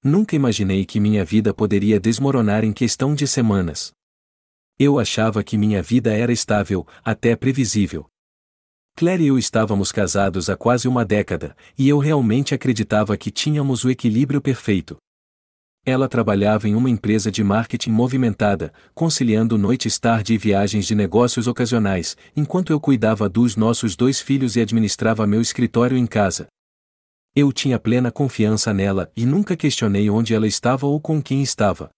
Nunca imaginei que minha vida poderia desmoronar em questão de semanas. Eu achava que minha vida era estável, até previsível. Claire e eu estávamos casados há quase uma década, e eu realmente acreditava que tínhamos o equilíbrio perfeito. Ela trabalhava em uma empresa de marketing movimentada, conciliando noites tarde e viagens de negócios ocasionais, enquanto eu cuidava dos nossos 2 filhos e administrava meu escritório em casa. Eu tinha plena confiança nela e nunca questionei onde ela estava ou com quem estava.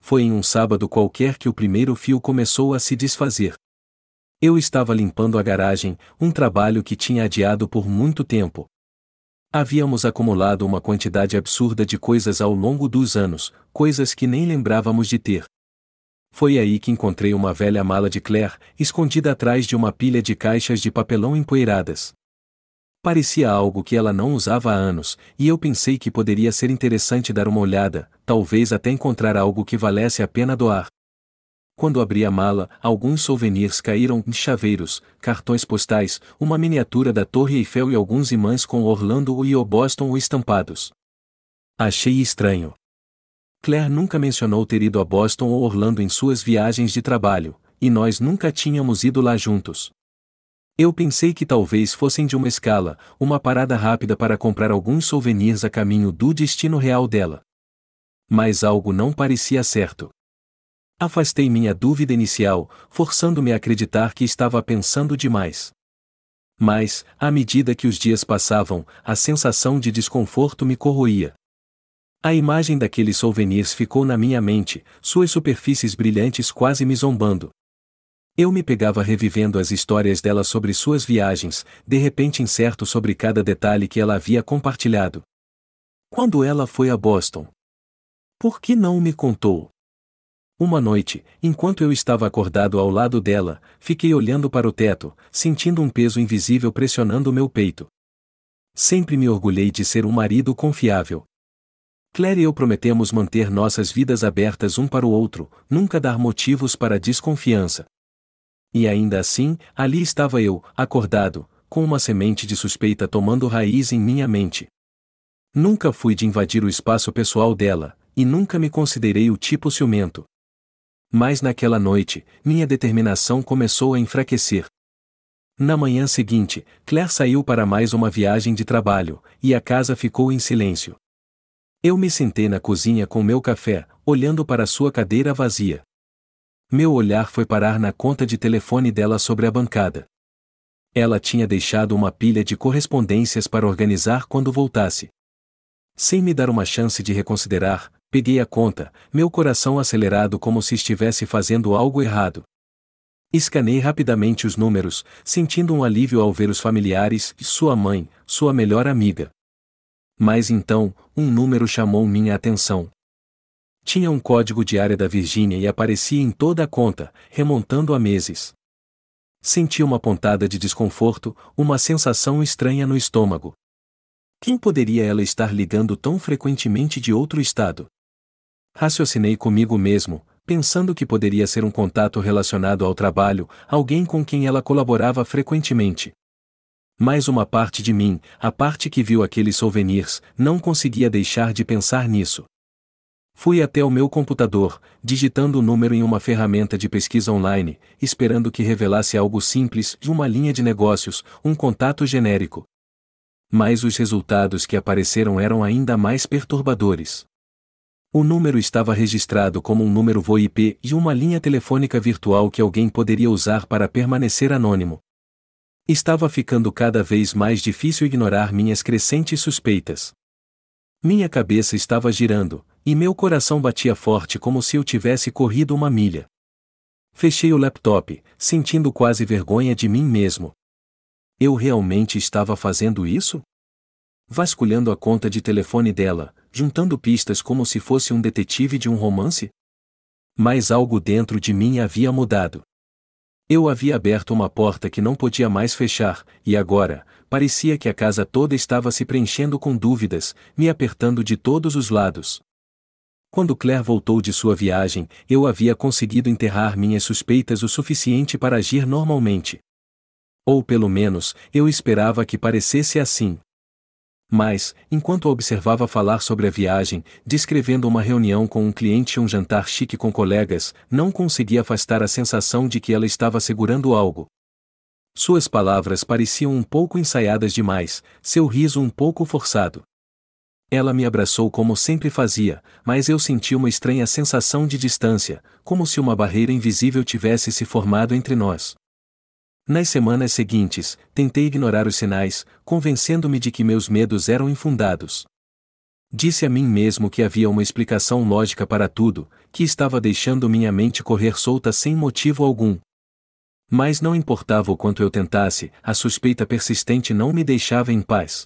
Foi em um sábado qualquer que o primeiro fio começou a se desfazer. Eu estava limpando a garagem, um trabalho que tinha adiado por muito tempo. Havíamos acumulado uma quantidade absurda de coisas ao longo dos anos, coisas que nem lembrávamos de ter. Foi aí que encontrei uma velha mala de Claire, escondida atrás de uma pilha de caixas de papelão empoeiradas. Parecia algo que ela não usava há anos, e eu pensei que poderia ser interessante dar uma olhada, talvez até encontrar algo que valesse a pena doar. Quando abri a mala, alguns souvenirs caíram, chaveiros, cartões postais, uma miniatura da Torre Eiffel e alguns imãs com Orlando e o Boston estampados. Achei estranho. Claire nunca mencionou ter ido a Boston ou Orlando em suas viagens de trabalho, e nós nunca tínhamos ido lá juntos. Eu pensei que talvez fossem de uma escala, uma parada rápida para comprar alguns souvenirs a caminho do destino real dela. Mas algo não parecia certo. Afastei minha dúvida inicial, forçando-me a acreditar que estava pensando demais. Mas, à medida que os dias passavam, a sensação de desconforto me corroía. A imagem daqueles souvenirs ficou na minha mente, suas superfícies brilhantes quase me zombando. Eu me pegava revivendo as histórias dela sobre suas viagens, de repente incerto sobre cada detalhe que ela havia compartilhado. Quando ela foi a Boston? Por que não me contou? Uma noite, enquanto eu estava acordado ao lado dela, fiquei olhando para o teto, sentindo um peso invisível pressionando meu peito. Sempre me orgulhei de ser um marido confiável. Claire e eu prometemos manter nossas vidas abertas um para o outro, nunca dar motivos para desconfiança. E ainda assim, ali estava eu, acordado, com uma semente de suspeita tomando raiz em minha mente. Nunca fui de invadir o espaço pessoal dela, e nunca me considerei o tipo ciumento. Mas naquela noite, minha determinação começou a enfraquecer. Na manhã seguinte, Claire saiu para mais uma viagem de trabalho, e a casa ficou em silêncio. Eu me sentei na cozinha com meu café, olhando para sua cadeira vazia. Meu olhar foi parar na conta de telefone dela sobre a bancada. Ela tinha deixado uma pilha de correspondências para organizar quando voltasse. Sem me dar uma chance de reconsiderar, peguei a conta, meu coração acelerado como se estivesse fazendo algo errado. Escanei rapidamente os números, sentindo um alívio ao ver os familiares e sua mãe, sua melhor amiga. Mas então, um número chamou minha atenção. Tinha um código de área da Virgínia e aparecia em toda a conta, remontando a meses. Senti uma pontada de desconforto, uma sensação estranha no estômago. Quem poderia ela estar ligando tão frequentemente de outro estado? Raciocinei comigo mesmo, pensando que poderia ser um contato relacionado ao trabalho, alguém com quem ela colaborava frequentemente. Mas uma parte de mim, a parte que viu aqueles souvenirs, não conseguia deixar de pensar nisso. Fui até o meu computador, digitando o número em uma ferramenta de pesquisa online, esperando que revelasse algo simples, uma linha de negócios, um contato genérico. Mas os resultados que apareceram eram ainda mais perturbadores. O número estava registrado como um número VoIP e uma linha telefônica virtual que alguém poderia usar para permanecer anônimo. Estava ficando cada vez mais difícil ignorar minhas crescentes suspeitas. Minha cabeça estava girando, e meu coração batia forte como se eu tivesse corrido uma milha. Fechei o laptop, sentindo quase vergonha de mim mesmo. Eu realmente estava fazendo isso? Vasculhando a conta de telefone dela, juntando pistas como se fosse um detetive de um romance? Mas algo dentro de mim havia mudado. Eu havia aberto uma porta que não podia mais fechar, e agora, parecia que a casa toda estava se preenchendo com dúvidas, me apertando de todos os lados. Quando Claire voltou de sua viagem, eu havia conseguido enterrar minhas suspeitas o suficiente para agir normalmente. Ou pelo menos, eu esperava que parecesse assim. Mas, enquanto a observava falar sobre a viagem, descrevendo uma reunião com um cliente e um jantar chique com colegas, não conseguia afastar a sensação de que ela estava segurando algo. Suas palavras pareciam um pouco ensaiadas demais, seu riso um pouco forçado. Ela me abraçou como sempre fazia, mas eu senti uma estranha sensação de distância, como se uma barreira invisível tivesse se formado entre nós. Nas semanas seguintes, tentei ignorar os sinais, convencendo-me de que meus medos eram infundados. Disse a mim mesmo que havia uma explicação lógica para tudo, que estava deixando minha mente correr solta sem motivo algum. Mas não importava o quanto eu tentasse, a suspeita persistente não me deixava em paz.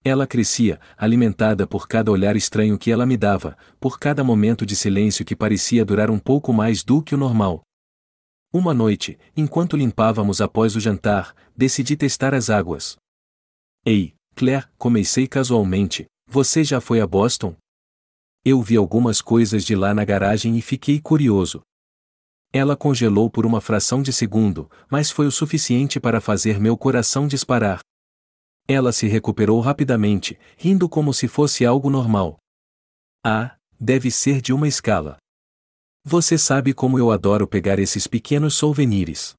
Ela crescia, alimentada por cada olhar estranho que ela me dava, por cada momento de silêncio que parecia durar um pouco mais do que o normal. Uma noite, enquanto limpávamos após o jantar, decidi testar as águas. Ei, Claire, comecei casualmente, você já foi a Boston? Eu vi algumas coisas de lá na garagem e fiquei curioso. Ela congelou por uma fração de segundo, mas foi o suficiente para fazer meu coração disparar. Ela se recuperou rapidamente, rindo como se fosse algo normal. Ah, deve ser de uma escala. Você sabe como eu adoro pegar esses pequenos souvenirs.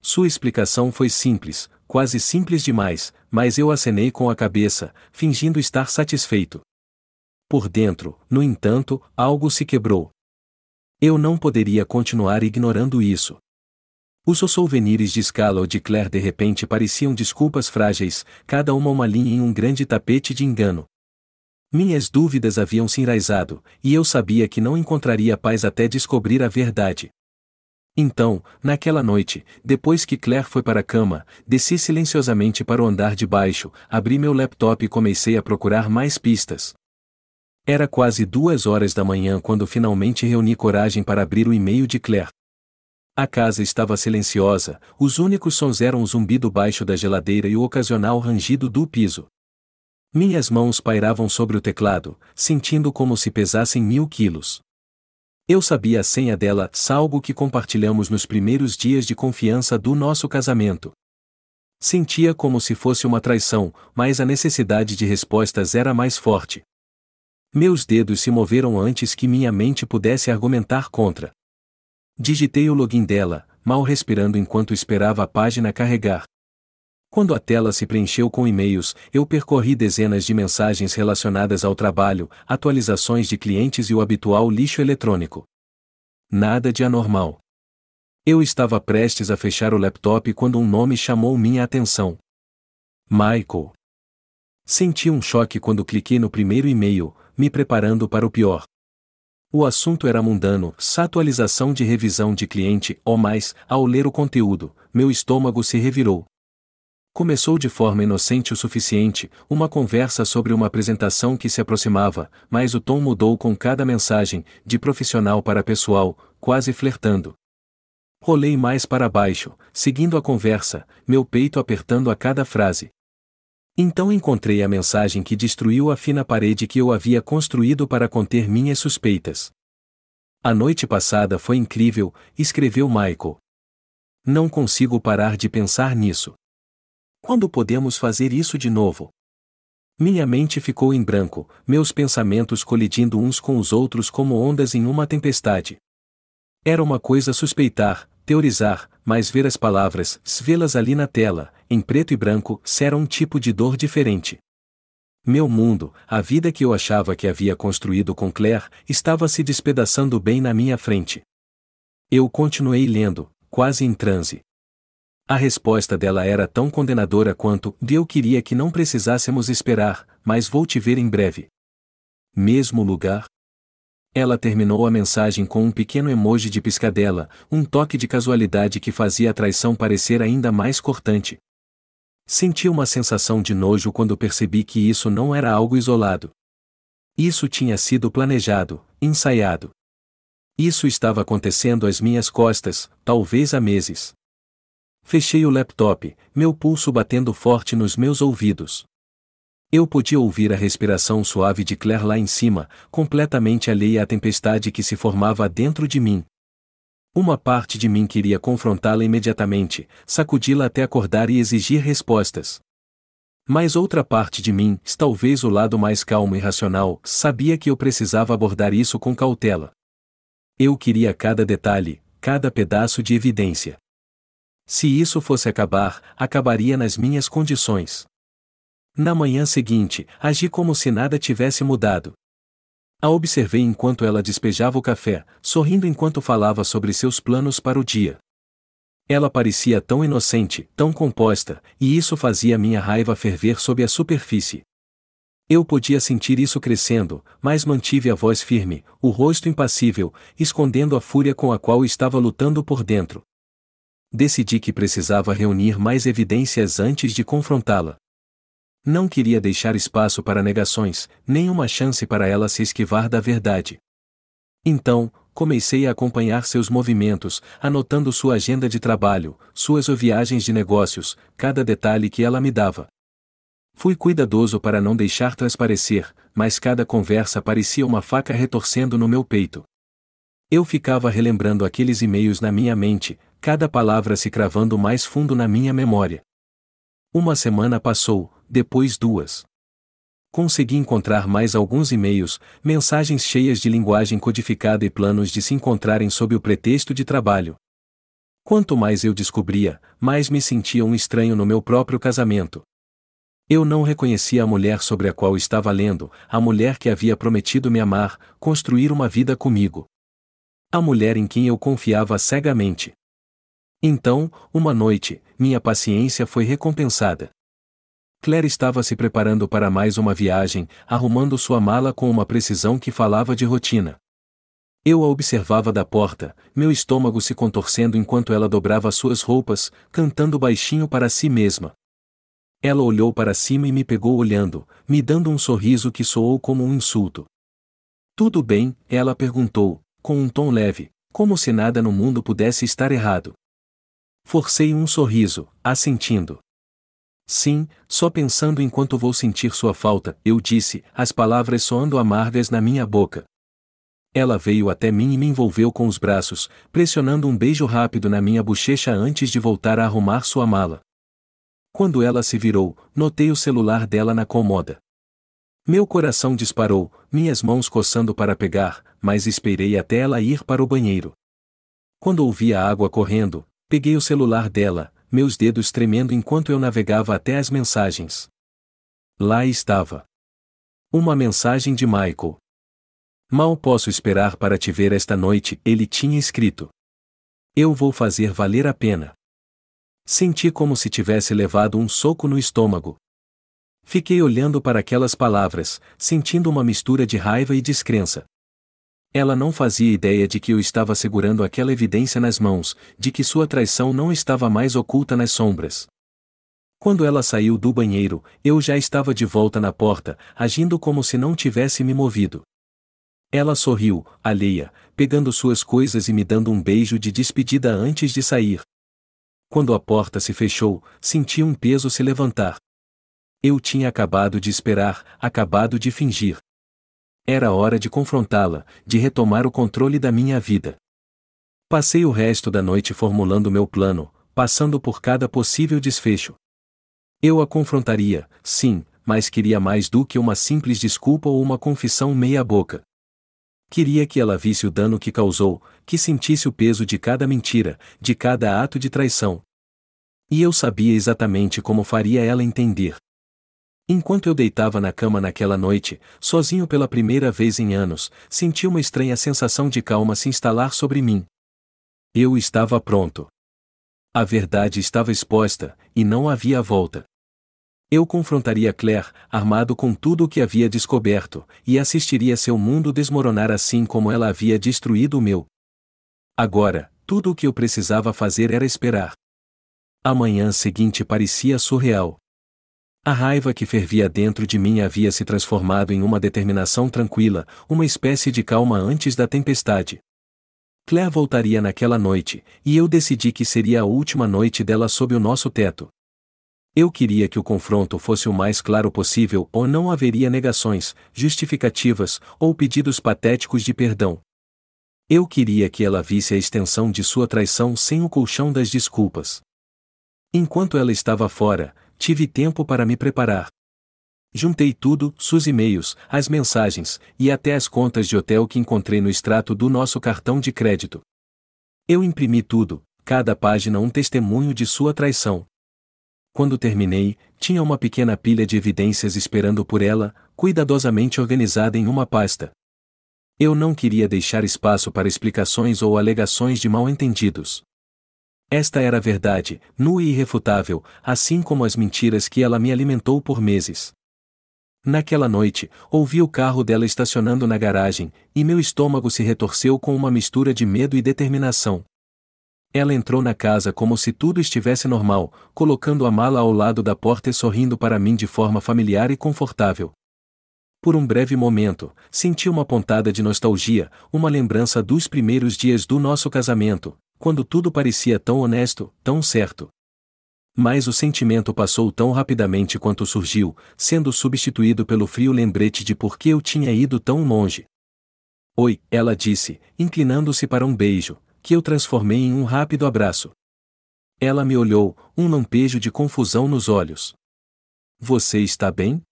Sua explicação foi simples, quase simples demais, mas eu acenei com a cabeça, fingindo estar satisfeito. Por dentro, no entanto, algo se quebrou. Eu não poderia continuar ignorando isso. Os souvenirs de escala ou de Claire de repente pareciam desculpas frágeis, cada uma linha em um grande tapete de engano. Minhas dúvidas haviam se enraizado, e eu sabia que não encontraria paz até descobrir a verdade. Então, naquela noite, depois que Claire foi para a cama, desci silenciosamente para o andar de baixo, abri meu laptop e comecei a procurar mais pistas. Era quase 2 horas da manhã quando finalmente reuni coragem para abrir o e-mail de Claire. A casa estava silenciosa, os únicos sons eram o zumbido baixo da geladeira e o ocasional rangido do piso. Minhas mãos pairavam sobre o teclado, sentindo como se pesassem 1000 quilos. Eu sabia a senha dela, algo que compartilhamos nos primeiros dias de confiança do nosso casamento. Sentia como se fosse uma traição, mas a necessidade de respostas era mais forte. Meus dedos se moveram antes que minha mente pudesse argumentar contra. Digitei o login dela, mal respirando enquanto esperava a página carregar. Quando a tela se preencheu com e-mails, eu percorri dezenas de mensagens relacionadas ao trabalho, atualizações de clientes e o habitual lixo eletrônico. Nada de anormal. Eu estava prestes a fechar o laptop quando um nome chamou minha atenção. Michael. Senti um choque quando cliquei no primeiro e-mail, me preparando para o pior. O assunto era mundano, atualização de revisão de cliente, mas, ao ler o conteúdo, meu estômago se revirou. Começou de forma inocente o suficiente, uma conversa sobre uma apresentação que se aproximava, mas o tom mudou com cada mensagem, de profissional para pessoal, quase flertando. Rolei mais para baixo, seguindo a conversa, meu peito apertando a cada frase. Então encontrei a mensagem que destruiu a fina parede que eu havia construído para conter minhas suspeitas. A noite passada foi incrível, escreveu Michael. Não consigo parar de pensar nisso. Quando podemos fazer isso de novo? Minha mente ficou em branco, meus pensamentos colidindo uns com os outros como ondas em uma tempestade. Era uma coisa suspeitar, teorizar, mas ver as palavras, vê-las ali na tela, em preto e branco, era um tipo de dor diferente. Meu mundo, a vida que eu achava que havia construído com Claire, estava se despedaçando bem na minha frente. Eu continuei lendo, quase em transe. A resposta dela era tão condenadora quanto, eu queria que não precisássemos esperar, mas vou te ver em breve. Mesmo lugar? Ela terminou a mensagem com um pequeno emoji de piscadela, um toque de casualidade que fazia a traição parecer ainda mais cortante. Senti uma sensação de nojo quando percebi que isso não era algo isolado. Isso tinha sido planejado, ensaiado. Isso estava acontecendo às minhas costas, talvez há meses. Fechei o laptop, meu pulso batendo forte nos meus ouvidos. Eu podia ouvir a respiração suave de Claire lá em cima, completamente alheia à tempestade que se formava dentro de mim. Uma parte de mim queria confrontá-la imediatamente, sacudi-la até acordar e exigir respostas. Mas outra parte de mim, talvez o lado mais calmo e racional, sabia que eu precisava abordar isso com cautela. Eu queria cada detalhe, cada pedaço de evidência. Se isso fosse acabar, acabaria nas minhas condições. Na manhã seguinte, agi como se nada tivesse mudado. A observei enquanto ela despejava o café, sorrindo enquanto falava sobre seus planos para o dia. Ela parecia tão inocente, tão composta, e isso fazia minha raiva ferver sob a superfície. Eu podia sentir isso crescendo, mas mantive a voz firme, o rosto impassível, escondendo a fúria com a qual estava lutando por dentro. Decidi que precisava reunir mais evidências antes de confrontá-la. Não queria deixar espaço para negações, nem uma chance para ela se esquivar da verdade. Então, comecei a acompanhar seus movimentos, anotando sua agenda de trabalho, suas viagens de negócios, cada detalhe que ela me dava. Fui cuidadoso para não deixar transparecer, mas cada conversa parecia uma faca retorcendo no meu peito. Eu ficava relembrando aqueles e-mails na minha mente, cada palavra se cravando mais fundo na minha memória. Uma semana passou, depois 2. Consegui encontrar mais alguns e-mails, mensagens cheias de linguagem codificada e planos de se encontrarem sob o pretexto de trabalho. Quanto mais eu descobria, mais me sentia um estranho no meu próprio casamento. Eu não reconhecia a mulher sobre a qual estava lendo, a mulher que havia prometido me amar, construir uma vida comigo. A mulher em quem eu confiava cegamente. Então, uma noite, minha paciência foi recompensada. Claire estava se preparando para mais uma viagem, arrumando sua mala com uma precisão que falava de rotina. Eu a observava da porta, meu estômago se contorcendo enquanto ela dobrava suas roupas, cantando baixinho para si mesma. Ela olhou para cima e me pegou olhando, me dando um sorriso que soou como um insulto. "Tudo bem?" ela perguntou, com um tom leve, como se nada no mundo pudesse estar errado. Forcei um sorriso, assentindo. "Sim, só pensando em quanto vou sentir sua falta", eu disse, as palavras soando amargas na minha boca. Ela veio até mim e me envolveu com os braços, pressionando um beijo rápido na minha bochecha antes de voltar a arrumar sua mala. Quando ela se virou, notei o celular dela na cômoda. Meu coração disparou, minhas mãos coçando para pegar, mas esperei até ela ir para o banheiro. Quando ouvi a água correndo, peguei o celular dela, meus dedos tremendo enquanto eu navegava até as mensagens. Lá estava. Uma mensagem de Michael. "Mal posso esperar para te ver esta noite", ele tinha escrito. "Eu vou fazer valer a pena." Senti como se tivesse levado um soco no estômago. Fiquei olhando para aquelas palavras, sentindo uma mistura de raiva e descrença. Ela não fazia ideia de que eu estava segurando aquela evidência nas mãos, de que sua traição não estava mais oculta nas sombras. Quando ela saiu do banheiro, eu já estava de volta na porta, agindo como se não tivesse me movido. Ela sorriu, alheia, pegando suas coisas e me dando um beijo de despedida antes de sair. Quando a porta se fechou, senti um peso se levantar. Eu tinha acabado de esperar, acabado de fingir. Era hora de confrontá-la, de retomar o controle da minha vida. Passei o resto da noite formulando meu plano, passando por cada possível desfecho. Eu a confrontaria, sim, mas queria mais do que uma simples desculpa ou uma confissão meia-boca. Queria que ela visse o dano que causou, que sentisse o peso de cada mentira, de cada ato de traição. E eu sabia exatamente como faria ela entender. Enquanto eu deitava na cama naquela noite, sozinho pela primeira vez em anos, senti uma estranha sensação de calma se instalar sobre mim. Eu estava pronto. A verdade estava exposta, e não havia volta. Eu confrontaria Claire, armado com tudo o que havia descoberto, e assistiria seu mundo desmoronar assim como ela havia destruído o meu. Agora, tudo o que eu precisava fazer era esperar. A manhã seguinte parecia surreal. A raiva que fervia dentro de mim havia se transformado em uma determinação tranquila, uma espécie de calma antes da tempestade. Claire voltaria naquela noite, e eu decidi que seria a última noite dela sob o nosso teto. Eu queria que o confronto fosse o mais claro possível ou não haveria negações, justificativas ou pedidos patéticos de perdão. Eu queria que ela visse a extensão de sua traição sem o colchão das desculpas. Enquanto ela estava fora, tive tempo para me preparar. Juntei tudo, seus e-mails, as mensagens, e até as contas de hotel que encontrei no extrato do nosso cartão de crédito. Eu imprimi tudo, cada página um testemunho de sua traição. Quando terminei, tinha uma pequena pilha de evidências esperando por ela, cuidadosamente organizada em uma pasta. Eu não queria deixar espaço para explicações ou alegações de mal-entendidos. Esta era a verdade, nua e irrefutável, assim como as mentiras que ela me alimentou por meses. Naquela noite, ouvi o carro dela estacionando na garagem, e meu estômago se retorceu com uma mistura de medo e determinação. Ela entrou na casa como se tudo estivesse normal, colocando a mala ao lado da porta e sorrindo para mim de forma familiar e confortável. Por um breve momento, senti uma pontada de nostalgia, uma lembrança dos primeiros dias do nosso casamento, quando tudo parecia tão honesto, tão certo. Mas o sentimento passou tão rapidamente quanto surgiu, sendo substituído pelo frio lembrete de por que eu tinha ido tão longe. Oi, ela disse, inclinando-se para um beijo, que eu transformei em um rápido abraço. Ela me olhou, um lampejo de confusão nos olhos. Você está bem?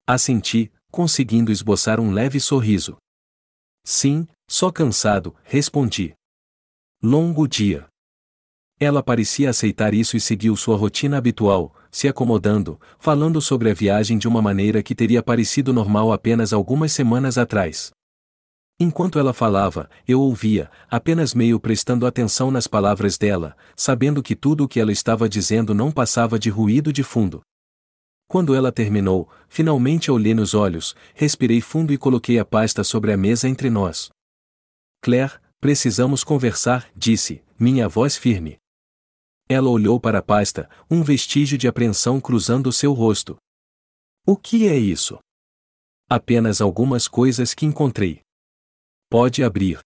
Assenti, conseguindo esboçar um leve sorriso. Sim, só cansado, respondi. Longo dia. Ela parecia aceitar isso e seguiu sua rotina habitual, se acomodando, falando sobre a viagem de uma maneira que teria parecido normal apenas algumas semanas atrás. Enquanto ela falava, eu ouvia, apenas meio prestando atenção nas palavras dela, sabendo que tudo o que ela estava dizendo não passava de ruído de fundo. Quando ela terminou, finalmente a olhei nos olhos, respirei fundo e coloquei a pasta sobre a mesa entre nós. Claire, precisamos conversar, disse, minha voz firme. Ela olhou para a pasta, um vestígio de apreensão cruzando seu rosto. O que é isso? Apenas algumas coisas que encontrei. Pode abrir.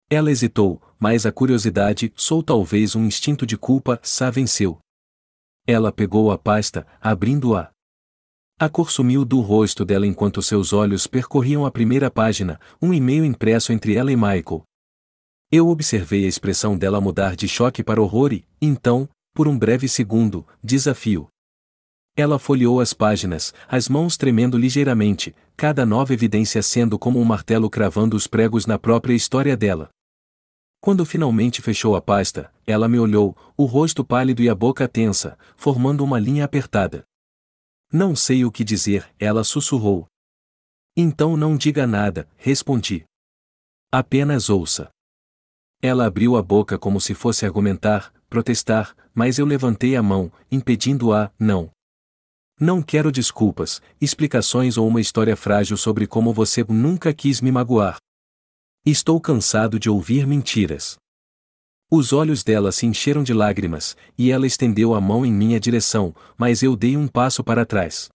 Ela hesitou, mas a curiosidade, ou talvez um instinto de culpa, a venceu. Ela pegou a pasta, abrindo-a. A cor sumiu do rosto dela enquanto seus olhos percorriam a primeira página, um e-mail impresso entre ela e Michael. Eu observei a expressão dela mudar de choque para horror e, então, por um breve segundo, desafio. Ela folheou as páginas, as mãos tremendo ligeiramente, cada nova evidência sendo como um martelo cravando os pregos na própria história dela. Quando finalmente fechou a pasta, ela me olhou, o rosto pálido e a boca tensa, formando uma linha apertada. Não sei o que dizer, ela sussurrou. Então não diga nada, respondi. Apenas ouça. Ela abriu a boca como se fosse argumentar, protestar, mas eu levantei a mão, impedindo-a, não. Não quero desculpas, explicações ou uma história frágil sobre como você nunca quis me magoar. Estou cansado de ouvir mentiras. Os olhos dela se encheram de lágrimas, e ela estendeu a mão em minha direção, mas eu dei um passo para trás.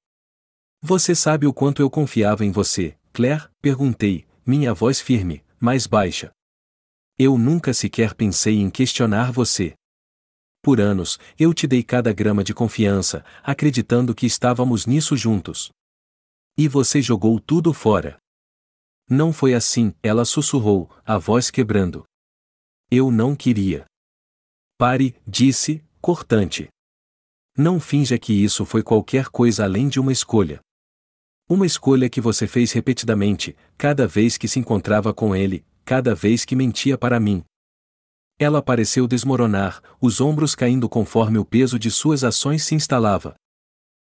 Você sabe o quanto eu confiava em você, Claire? Perguntei, minha voz firme, mais baixa. Eu nunca sequer pensei em questionar você. Por anos, eu te dei cada grama de confiança, acreditando que estávamos nisso juntos. E você jogou tudo fora. Não foi assim, ela sussurrou, a voz quebrando. Eu não queria. Pare, disse, cortante. Não finja que isso foi qualquer coisa além de uma escolha. Uma escolha que você fez repetidamente, cada vez que se encontrava com ele, cada vez que mentia para mim. Ela pareceu desmoronar, os ombros caindo conforme o peso de suas ações se instalava.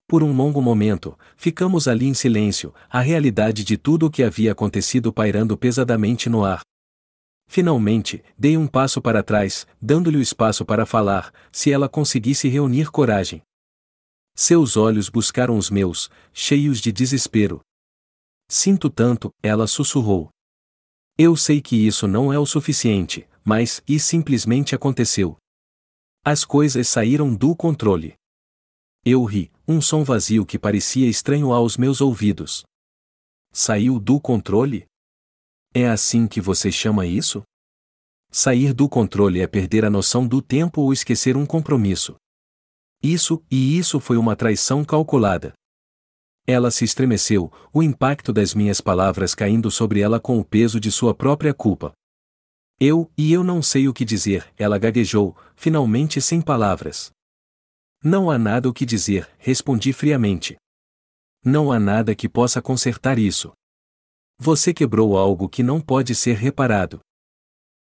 Por um longo momento, ficamos ali em silêncio, a realidade de tudo o que havia acontecido pairando pesadamente no ar. Finalmente, dei um passo para trás, dando-lhe o espaço para falar, se ela conseguisse reunir coragem. Seus olhos buscaram os meus, cheios de desespero. Sinto tanto, ela sussurrou. Eu sei que isso não é o suficiente, mas, e simplesmente aconteceu. As coisas saíram do controle. Eu ri, um som vazio que parecia estranho aos meus ouvidos. Saiu do controle? É assim que você chama isso? Sair do controle é perder a noção do tempo ou esquecer um compromisso. Isso foi uma traição calculada. Ela se estremeceu, o impacto das minhas palavras caindo sobre ela com o peso de sua própria culpa. Eu não sei o que dizer, ela gaguejou, finalmente sem palavras. Não há nada o que dizer, respondi friamente. Não há nada que possa consertar isso. Você quebrou algo que não pode ser reparado.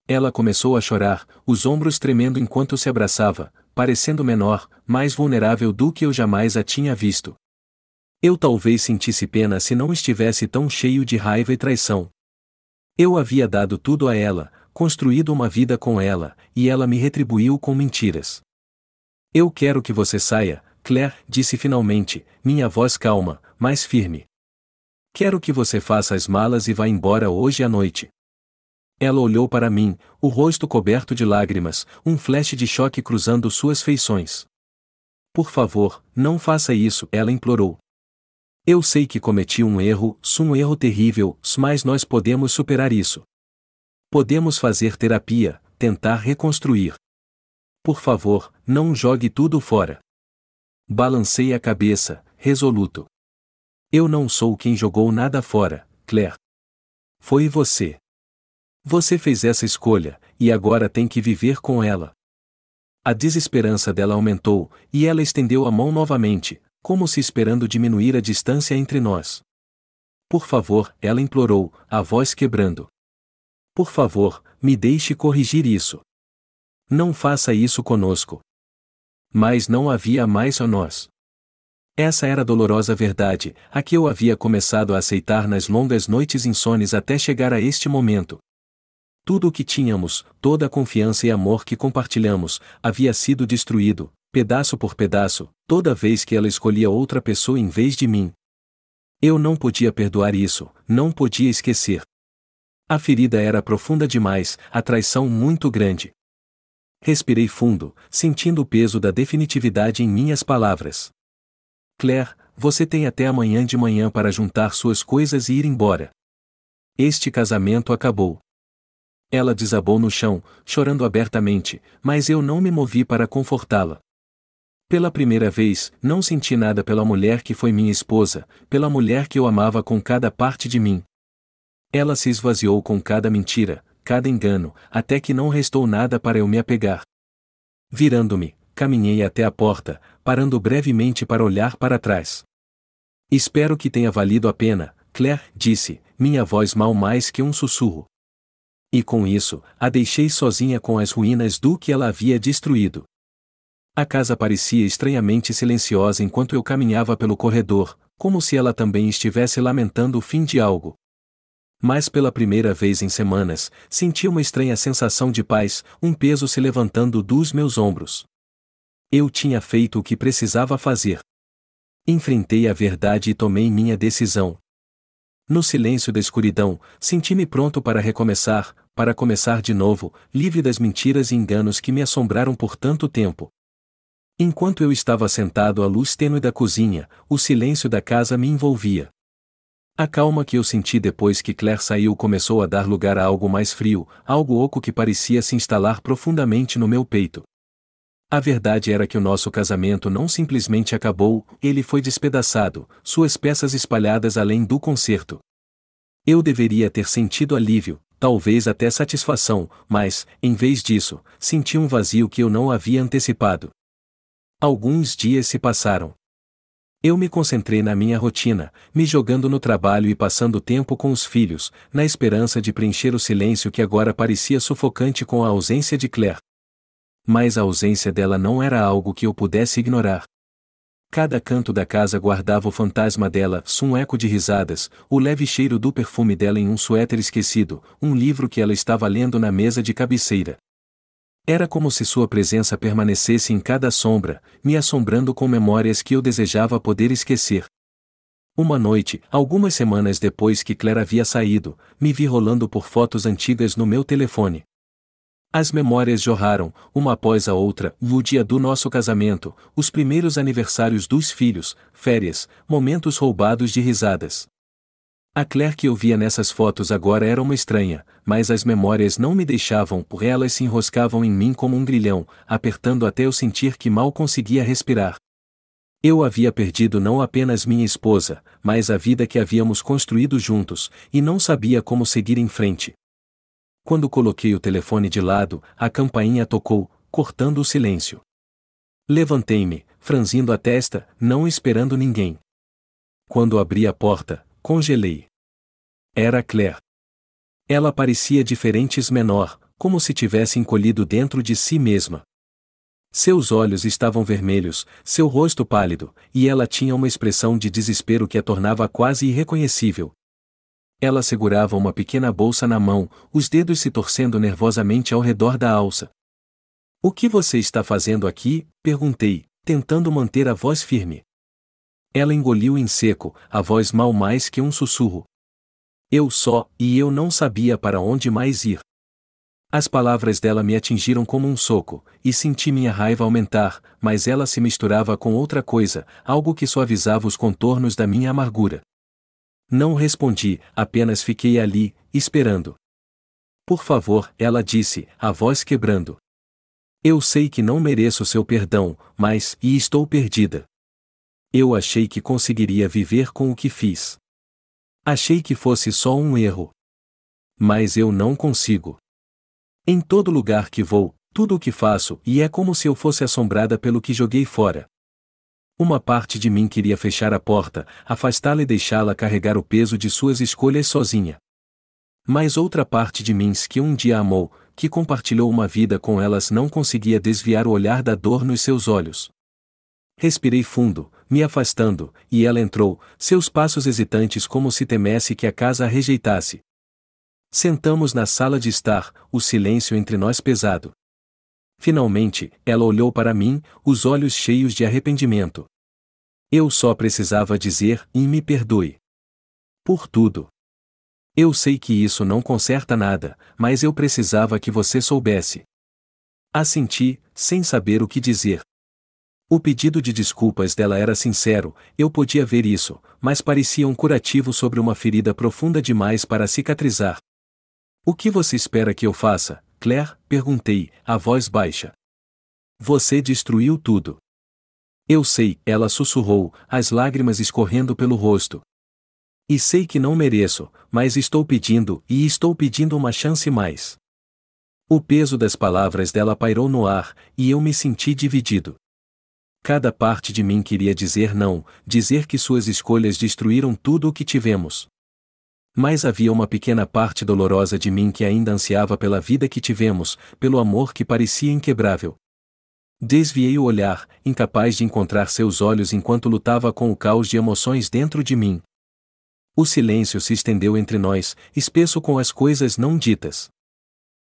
Ela começou a chorar, os ombros tremendo enquanto se abraçava, parecendo menor, mais vulnerável do que eu jamais a tinha visto. Eu talvez sentisse pena se não estivesse tão cheio de raiva e traição. Eu havia dado tudo a ela, construído uma vida com ela, e ela me retribuiu com mentiras. Eu quero que você saia, Claire, disse finalmente, minha voz calma, mas firme. Quero que você faça as malas e vá embora hoje à noite. Ela olhou para mim, o rosto coberto de lágrimas, um flash de choque cruzando suas feições. Por favor, não faça isso, ela implorou. Eu sei que cometi um erro terrível, mas nós podemos superar isso. Podemos fazer terapia, tentar reconstruir. Por favor, não jogue tudo fora. Balancei a cabeça, resoluto. Eu não sou quem jogou nada fora, Claire. Foi você. Você fez essa escolha, e agora tem que viver com ela. A desesperança dela aumentou, e ela estendeu a mão novamente, como se esperando diminuir a distância entre nós. Por favor, ela implorou, a voz quebrando. Por favor, me deixe corrigir isso. Não faça isso conosco. Mas não havia mais a nós. Essa era a dolorosa verdade, a que eu havia começado a aceitar nas longas noites insones até chegar a este momento. Tudo o que tínhamos, toda a confiança e amor que compartilhamos, havia sido destruído, pedaço por pedaço, toda vez que ela escolhia outra pessoa em vez de mim. Eu não podia perdoar isso, não podia esquecer. A ferida era profunda demais, a traição muito grande. Respirei fundo, sentindo o peso da definitividade em minhas palavras. Claire, você tem até amanhã de manhã para juntar suas coisas e ir embora. Este casamento acabou. Ela desabou no chão, chorando abertamente, mas eu não me movi para confortá-la. Pela primeira vez, não senti nada pela mulher que foi minha esposa, pela mulher que eu amava com cada parte de mim. Ela se esvaziou com cada mentira, cada engano, até que não restou nada para eu me apegar. Virando-me, caminhei até a porta, parando brevemente para olhar para trás. Espero que tenha valido a pena, Claire, disse, minha voz mal mais que um sussurro. E com isso, a deixei sozinha com as ruínas do que ela havia destruído. A casa parecia estranhamente silenciosa enquanto eu caminhava pelo corredor, como se ela também estivesse lamentando o fim de algo. Mas pela primeira vez em semanas, senti uma estranha sensação de paz, um peso se levantando dos meus ombros. Eu tinha feito o que precisava fazer. Enfrentei a verdade e tomei minha decisão. No silêncio da escuridão, senti-me pronto para recomeçar, para começar de novo, livre das mentiras e enganos que me assombraram por tanto tempo. Enquanto eu estava sentado à luz tênue da cozinha, o silêncio da casa me envolvia. A calma que eu senti depois que Claire saiu começou a dar lugar a algo mais frio, algo oco que parecia se instalar profundamente no meu peito. A verdade era que o nosso casamento não simplesmente acabou, ele foi despedaçado, suas peças espalhadas além do concerto. Eu deveria ter sentido alívio, talvez até satisfação, mas, em vez disso, senti um vazio que eu não havia antecipado. Alguns dias se passaram. Eu me concentrei na minha rotina, me jogando no trabalho e passando tempo com os filhos, na esperança de preencher o silêncio que agora parecia sufocante com a ausência de Claire. Mas a ausência dela não era algo que eu pudesse ignorar. Cada canto da casa guardava o fantasma dela, um eco de risadas, o leve cheiro do perfume dela em um suéter esquecido, um livro que ela estava lendo na mesa de cabeceira. Era como se sua presença permanecesse em cada sombra, me assombrando com memórias que eu desejava poder esquecer. Uma noite, algumas semanas depois que Claire havia saído, me vi rolando por fotos antigas no meu telefone. As memórias jorraram, uma após a outra, no dia do nosso casamento, os primeiros aniversários dos filhos, férias, momentos roubados de risadas. A Claire que eu via nessas fotos agora era uma estranha, mas as memórias não me deixavam, por elas se enroscavam em mim como um grilhão, apertando até eu sentir que mal conseguia respirar. Eu havia perdido não apenas minha esposa, mas a vida que havíamos construído juntos, e não sabia como seguir em frente. Quando coloquei o telefone de lado, a campainha tocou, cortando o silêncio. Levantei-me, franzindo a testa, não esperando ninguém. Quando abri a porta, congelei. Era Claire. Ela parecia diferente e menor, como se tivesse encolhido dentro de si mesma. Seus olhos estavam vermelhos, seu rosto pálido, e ela tinha uma expressão de desespero que a tornava quase irreconhecível. Ela segurava uma pequena bolsa na mão, os dedos se torcendo nervosamente ao redor da alça. "O que você está fazendo aqui?" perguntei, tentando manter a voz firme. Ela engoliu em seco, a voz mal mais que um sussurro. E eu não sabia para onde mais ir. As palavras dela me atingiram como um soco, e senti minha raiva aumentar, mas ela se misturava com outra coisa, algo que suavizava os contornos da minha amargura. Não respondi, apenas fiquei ali, esperando. "Por favor", ela disse, a voz quebrando. "Eu sei que não mereço seu perdão, mas estou perdida. Eu achei que conseguiria viver com o que fiz. Achei que fosse só um erro. Mas eu não consigo. Em todo lugar que vou, tudo o que faço, e é como se eu fosse assombrada pelo que joguei fora." Uma parte de mim queria fechar a porta, afastá-la e deixá-la carregar o peso de suas escolhas sozinha. Mas outra parte de mim que um dia amou, que compartilhou uma vida com elas, não conseguia desviar o olhar da dor nos seus olhos. Respirei fundo, me afastando, e ela entrou, seus passos hesitantes como se temesse que a casa a rejeitasse. Sentamos na sala de estar, o silêncio entre nós pesado. Finalmente, ela olhou para mim, os olhos cheios de arrependimento. Eu só precisava dizer, e me perdoe. Por tudo. Eu sei que isso não conserta nada, mas eu precisava que você soubesse. Assenti, sem saber o que dizer. O pedido de desculpas dela era sincero, eu podia ver isso, mas parecia um curativo sobre uma ferida profunda demais para cicatrizar. "O que você espera que eu faça, Claire?" perguntei, a voz baixa. "Você destruiu tudo." "Eu sei", ela sussurrou, as lágrimas escorrendo pelo rosto. "E sei que não mereço, mas estou pedindo uma chance mais." O peso das palavras dela pairou no ar, e eu me senti dividido. Cada parte de mim queria dizer não, dizer que suas escolhas destruíram tudo o que tivemos. Mas havia uma pequena parte dolorosa de mim que ainda ansiava pela vida que tivemos, pelo amor que parecia inquebrável. Desviei o olhar, incapaz de encontrar seus olhos enquanto lutava com o caos de emoções dentro de mim. O silêncio se estendeu entre nós, espesso com as coisas não ditas.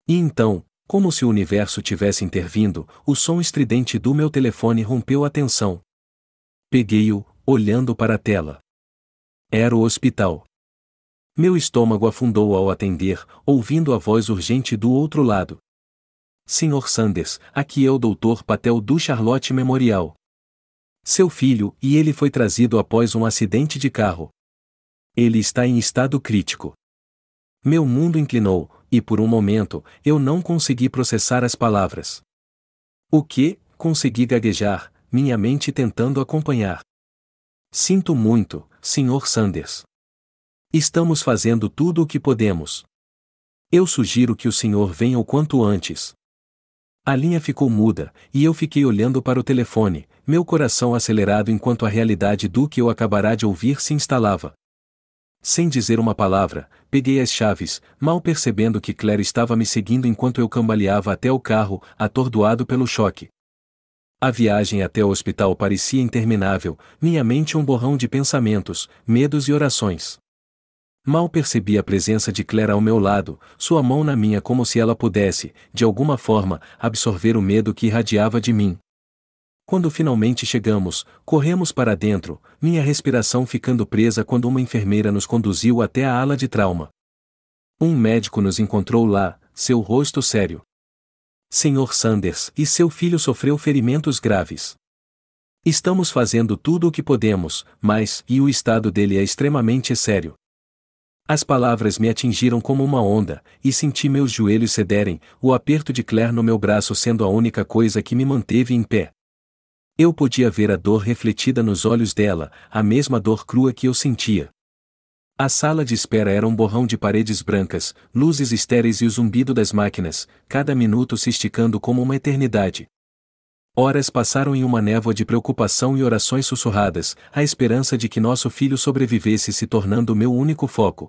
E então, como se o universo tivesse intervindo, o som estridente do meu telefone rompeu a tensão. Peguei-o, olhando para a tela. Era o hospital. Meu estômago afundou ao atender, ouvindo a voz urgente do outro lado. "Sr. Sanders, aqui é o Dr. Patel do Charlotte Memorial. Seu filho, e ele foi trazido após um acidente de carro. Ele está em estado crítico." Meu mundo inclinou, e por um momento, eu não consegui processar as palavras. "O que?" consegui gaguejar, minha mente tentando acompanhar. "Sinto muito, Sr. Sanders. Estamos fazendo tudo o que podemos. Eu sugiro que o senhor venha o quanto antes." A linha ficou muda, e eu fiquei olhando para o telefone, meu coração acelerado enquanto a realidade do que eu acabara de ouvir se instalava. Sem dizer uma palavra, peguei as chaves, mal percebendo que Claire estava me seguindo enquanto eu cambaleava até o carro, atordoado pelo choque. A viagem até o hospital parecia interminável, minha mente um borrão de pensamentos, medos e orações. Mal percebi a presença de Claire ao meu lado, sua mão na minha como se ela pudesse, de alguma forma, absorver o medo que irradiava de mim. Quando finalmente chegamos, corremos para dentro, minha respiração ficando presa quando uma enfermeira nos conduziu até a ala de trauma. Um médico nos encontrou lá, seu rosto sério. "Sr. Sanders, e seu filho sofreu ferimentos graves. Estamos fazendo tudo o que podemos, mas o estado dele é extremamente sério." As palavras me atingiram como uma onda, e senti meus joelhos cederem, o aperto de Claire no meu braço sendo a única coisa que me manteve em pé. Eu podia ver a dor refletida nos olhos dela, a mesma dor crua que eu sentia. A sala de espera era um borrão de paredes brancas, luzes estéreis e o zumbido das máquinas, cada minuto se esticando como uma eternidade. Horas passaram em uma névoa de preocupação e orações sussurradas, a esperança de que nosso filho sobrevivesse se tornando meu único foco.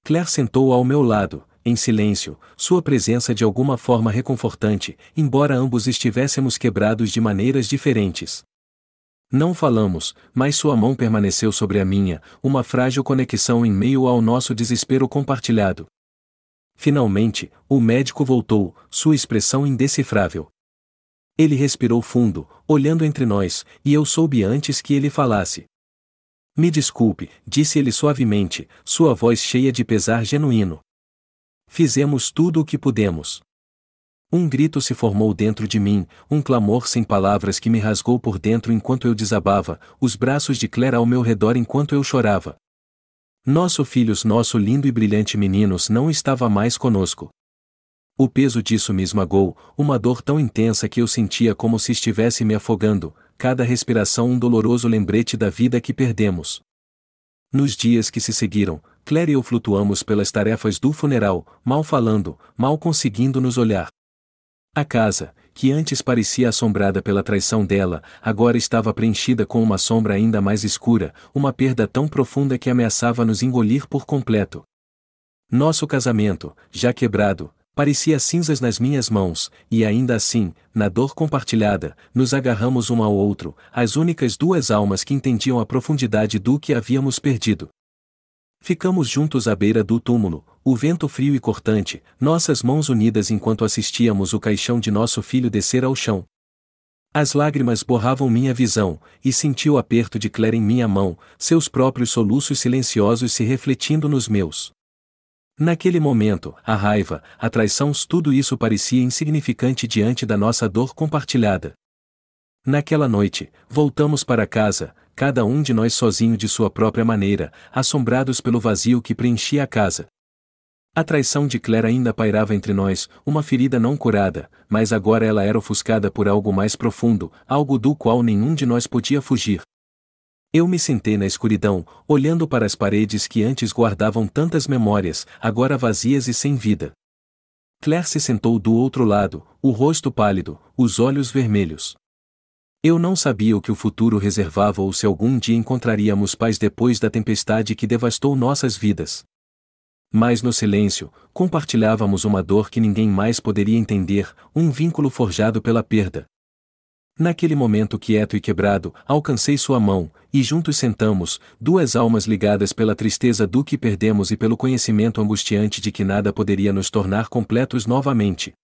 Claire sentou ao meu lado, em silêncio, sua presença de alguma forma reconfortante, embora ambos estivéssemos quebrados de maneiras diferentes. Não falamos, mas sua mão permaneceu sobre a minha, uma frágil conexão em meio ao nosso desespero compartilhado. Finalmente, o médico voltou, sua expressão indecifrável. Ele respirou fundo, olhando entre nós, e eu soube antes que ele falasse. Me desculpe, disse ele suavemente, sua voz cheia de pesar genuíno. Fizemos tudo o que pudemos. Um grito se formou dentro de mim, um clamor sem palavras que me rasgou por dentro enquanto eu desabava, os braços de Claire ao meu redor enquanto eu chorava. Nosso filho, nosso lindo e brilhante menino, não estava mais conosco. O peso disso me esmagou, uma dor tão intensa que eu sentia como se estivesse me afogando, cada respiração um doloroso lembrete da vida que perdemos. Nos dias que se seguiram, Claire e eu flutuamos pelas tarefas do funeral, mal falando, mal conseguindo nos olhar. A casa, que antes parecia assombrada pela traição dela, agora estava preenchida com uma sombra ainda mais escura, uma perda tão profunda que ameaçava nos engolir por completo. Nosso casamento, já quebrado, parecia cinzas nas minhas mãos, e ainda assim, na dor compartilhada, nos agarramos um ao outro, as únicas duas almas que entendiam a profundidade do que havíamos perdido. Ficamos juntos à beira do túmulo, o vento frio e cortante, nossas mãos unidas enquanto assistíamos o caixão de nosso filho descer ao chão. As lágrimas borravam minha visão, e senti o aperto de Claire em minha mão, seus próprios soluços silenciosos se refletindo nos meus. Naquele momento, a raiva, a traição, tudo isso parecia insignificante diante da nossa dor compartilhada. Naquela noite, voltamos para casa, cada um de nós sozinho de sua própria maneira, assombrados pelo vazio que preenchia a casa. A traição de Claire ainda pairava entre nós, uma ferida não curada, mas agora ela era ofuscada por algo mais profundo, algo do qual nenhum de nós podia fugir. Eu me sentei na escuridão, olhando para as paredes que antes guardavam tantas memórias, agora vazias e sem vida. Claire se sentou do outro lado, o rosto pálido, os olhos vermelhos. Eu não sabia o que o futuro reservava ou se algum dia encontraríamos paz depois da tempestade que devastou nossas vidas. Mas no silêncio, compartilhávamos uma dor que ninguém mais poderia entender, um vínculo forjado pela perda. Naquele momento quieto e quebrado, alcancei sua mão, e juntos sentamos, duas almas ligadas pela tristeza do que perdemos e pelo conhecimento angustiante de que nada poderia nos tornar completos novamente.